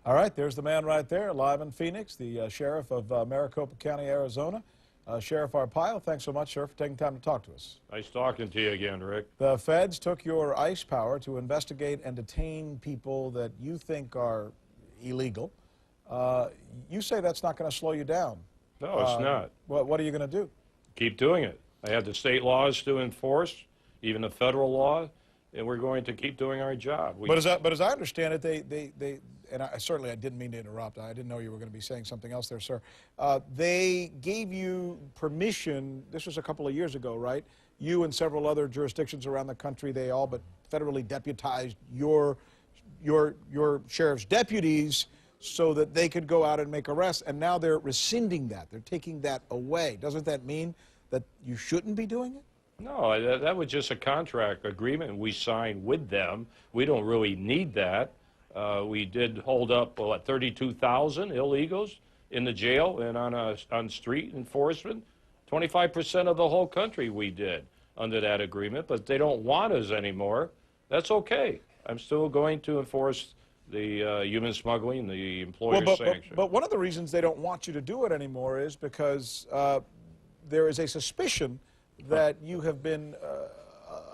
All right, there's the man right there, live in Phoenix, the sheriff of Maricopa County, Arizona. Sheriff Arpaio, thanks so much, sir, for taking time to talk to us. Nice talking to you again, Rick. The feds took your ICE power to investigate and detain people that you think are illegal. You say that's not going to slow you down. No, it's not. What are you going to do? Keep doing it. I have the state laws to enforce, even the federal law, and we're going to keep doing our job. But as I understand it, and I didn't mean to interrupt. I didn't know you were going to be saying something else there, sir. They gave you permission, this was a couple of years ago, right? You and several other jurisdictions around the country, they all but federally deputized your sheriff's deputies so that they could go out and make arrests, and now they're rescinding that. They're taking that away. Doesn't that mean that you shouldn't be doing it? No, that was just a contract agreement we signed with them. We don't really need that. We did hold up, 32,000 illegals in the jail and on street enforcement. 25% of the whole country we did under that agreement, but they don't want us anymore. That's okay. I'm still going to enforce the human smuggling, the employer sanction. But one of the reasons they don't want you to do it anymore is because there is a suspicion that you have been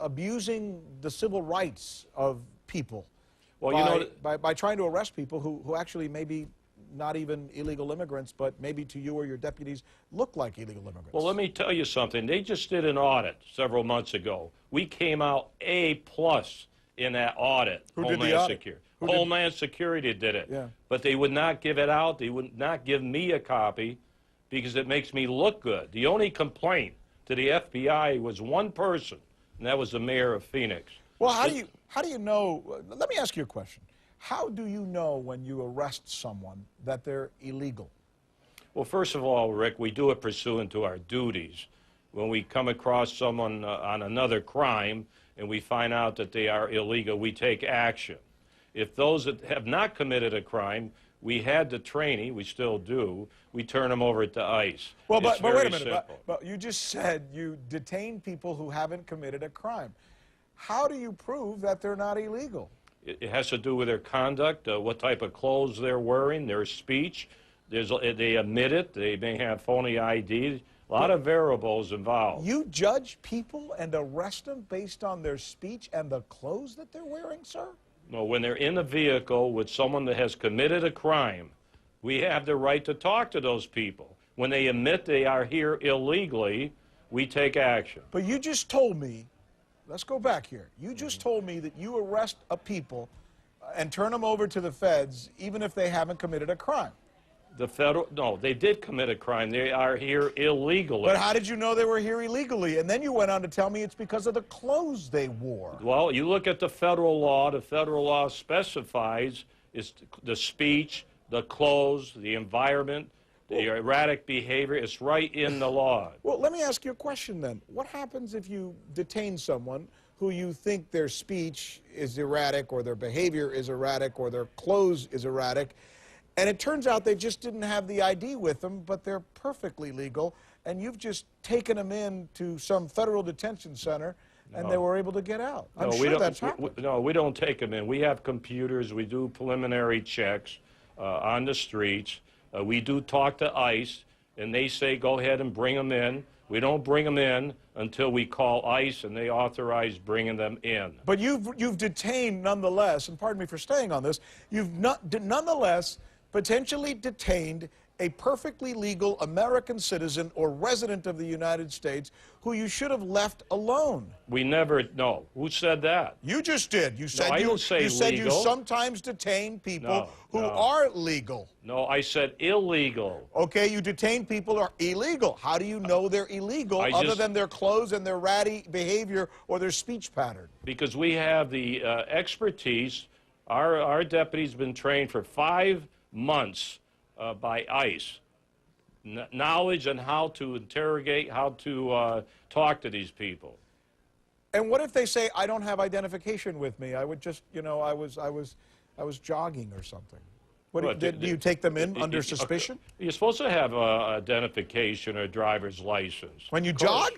abusing the civil rights of people. Well, by trying to arrest people who actually maybe not even illegal immigrants, but maybe to you or your deputies look like illegal immigrants. Well, let me tell you something. They just did an audit several months ago. We came out A+ in that audit. Who did the audit? Homeland Security did it. Yeah. But they would not give it out. They would not give me a copy because it makes me look good. The only complaint to the FBI was one person, and that was the mayor of Phoenix. Well, how do you know? Let me ask you a question. How do you know when you arrest someone that they're illegal? Well, first of all, Rick, we do it pursuant to our duties. When we come across someone on another crime and we find out that they are illegal, we take action. If those that have not committed a crime, we had the training, we still do, we turn them over to ICE. Well, but wait a minute. But you just said you detain people who haven't committed a crime. How do you prove that they're not illegal? It has to do with their conduct, what type of clothes they're wearing, their speech. They admit it. They may have phony ID. A lot of variables involved. You judge people and arrest them based on their speech and the clothes that they're wearing, sir? No, when they're in a vehicle with someone that has committed a crime, we have the right to talk to those people. When they admit they are here illegally, we take action. But you just told me, let's go back here. You just told me that you arrest a people and turn them over to the feds even if they haven't committed a crime. No, they did commit a crime. They are here illegally. But how did you know they were here illegally? And then you went on to tell me it's because of the clothes they wore. Well, you look at the federal law. The federal law specifies the speech, the clothes, the environment, the erratic behavior. It's right in the law. Well, let me ask you a question then. What happens if you detain someone who you think their speech is erratic or their behavior is erratic or their clothes is erratic, and it turns out they just didn't have the ID with them, but they're perfectly legal, and you've just taken them in to some federal detention center, and they were able to get out? I'm sure that's happened. No, we don't take them in. We have computers. We do preliminary checks on the streets. We do talk to ICE, and they say go ahead and bring them in. We don't bring them in until we call ICE, and they authorize bringing them in. But you've detained nonetheless, and pardon me for staying on this, you've nonetheless potentially detained a perfectly legal American citizen or resident of the United States who you should have left alone. We never, no. Who said that? You just did. You said, no, I didn't say you said legal. You sometimes detain people who are legal. No, I said illegal. Okay, you detain people who are illegal. How do you know they're illegal other than their clothes and their ratty behavior or their speech pattern? Because we have the expertise. Our deputy's been trained for 5 months by ICE. Knowledge on how to interrogate, how to talk to these people. And what if they say, I don't have identification with me? I would just, you know, I was jogging or something. Do you take them in under suspicion? You're supposed to have identification or driver's license. When you jog?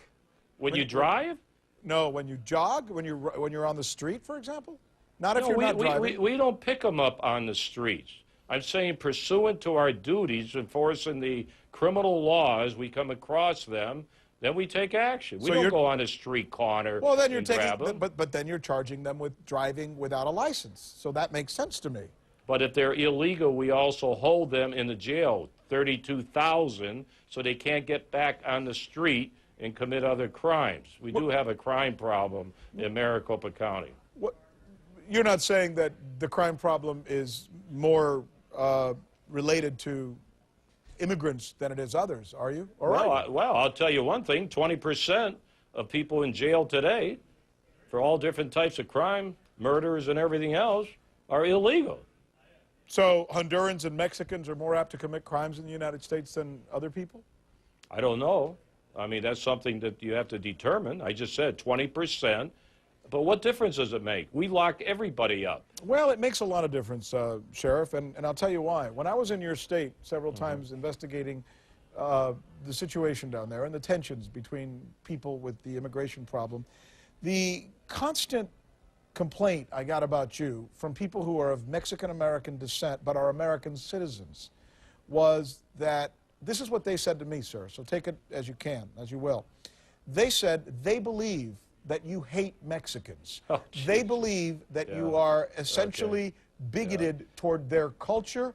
When you drive? No, when you jog, when you're on the street, for example? Not if you're not driving. We don't pick them up on the streets. I'm saying pursuant to our duties, enforcing the criminal laws, we come across them, then we take action. We So don't you're- go on a street corner Well, then you're and taking, grab them. but then you're charging them with driving without a license. So that makes sense to me. But if they're illegal, we also hold them in the jail, 32,000, so they can't get back on the street and commit other crimes. We do have a crime problem in Maricopa County. What, you're not saying that the crime problem is more related to immigrants than it is others, are you? Or are you? Well, I'll tell you one thing, 20% of people in jail today for all different types of crime, murders and everything else, are illegal. So Hondurans and Mexicans are more apt to commit crimes in the United States than other people? I don't know. I mean, that's something that you have to determine. I just said 20%. But what difference does it make? We lock everybody up. Well, it makes a lot of difference, Sheriff, and I'll tell you why. When I was in your state several times investigating the situation down there and the tensions between people with the immigration problem, the constant complaint I got about you from people who are of Mexican-American descent but are American citizens was that, this is what they said to me, sir, so take it as you can, as you will. They said they believe that you hate Mexicans. Oh, they believe that you are essentially bigoted toward their culture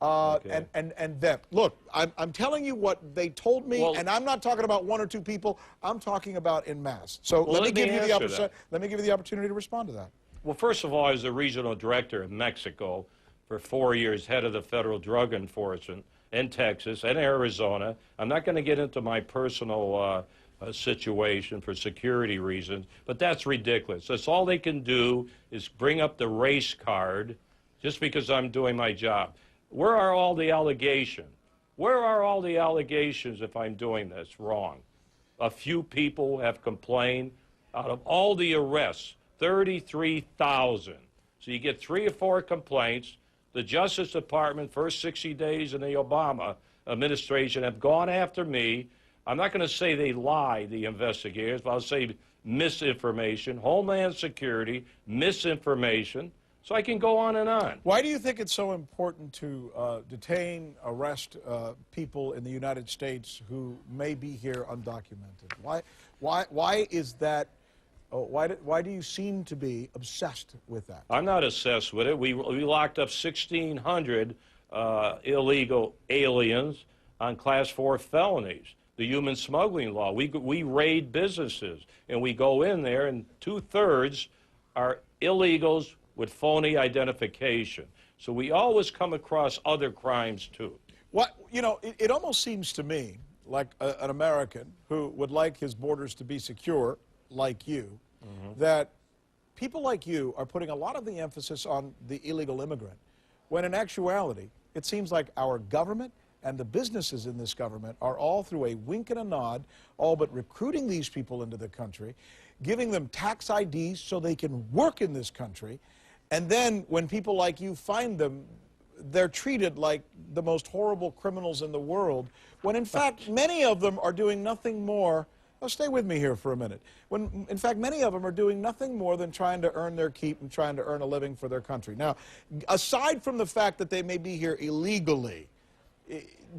and them. Look, I'm telling you what they told me, and I'm not talking about one or two people. I'm talking about in mass. So let me give you the opportunity to respond to that. Well, first of all, I was the regional director in Mexico for 4 years, head of the federal drug enforcement in Texas and Arizona. I'm not going to get into my personal situation for security reasons, but that's ridiculous. That's all they can do is bring up the race card just because I'm doing my job. Where are all the allegations? Where are all the allegations if I'm doing this wrong? A few people have complained. Out of all the arrests, 33,000. So you get 3 or 4 complaints. The Justice Department, first 60 days in the Obama administration, have gone after me. I'm not going to say they lie, the investigators, but I'll say misinformation, Homeland Security, misinformation. So I can go on and on. Why do you think it's so important to detain, arrest people in the United States who may be here undocumented? Why is that? Why do you seem to be obsessed with that? I'm not obsessed with it. We locked up 1,600 illegal aliens on Class 4 felonies. The human smuggling law. We raid businesses, and we go in there, and 2/3 are illegals with phony identification. So we always come across other crimes, too. What, you know, it almost seems to me like an American who would like his borders to be secure, like you, that people like you are putting a lot of the emphasis on the illegal immigrant, when in actuality, it seems like our government and the businesses in this government are all through a wink and a nod, all but recruiting these people into the country, giving them tax IDs so they can work in this country, and then when people like you find them, they're treated like the most horrible criminals in the world, when in fact many of them are doing nothing more. Well, stay with me here for a minute. When, in fact, many of them are doing nothing more than trying to earn their keep and trying to earn a living for their country. Now, aside from the fact that they may be here illegally,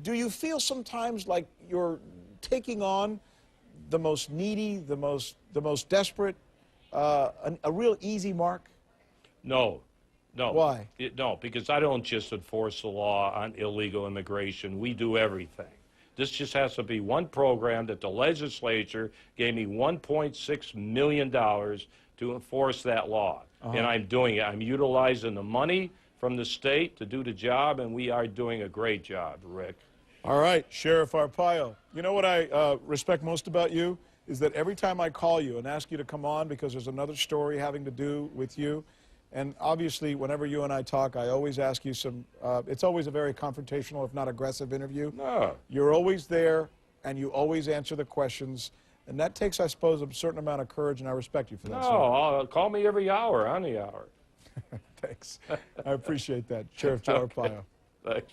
do you feel sometimes like you're taking on the most needy, the most desperate, a real easy mark? No. Why? No, because I don't just enforce the law on illegal immigration. We do everything. This just has to be one program that the legislature gave me $1.6 million to enforce that law. And I'm doing it. I'm utilizing the money from the state to do the job, and we are doing a great job, Rick. All right, Sheriff Arpaio. You know what I respect most about you is that every time I call you and ask you to come on because there's another story having to do with you, and obviously whenever you and I talk, I always ask you some, it's always a very confrontational, if not aggressive interview. No. You're always there, and you always answer the questions, and that takes, I suppose, a certain amount of courage, and I respect you for that. No, call me every hour, on the hour. Thanks. I appreciate that, Sheriff Joe Arpaio. Thanks.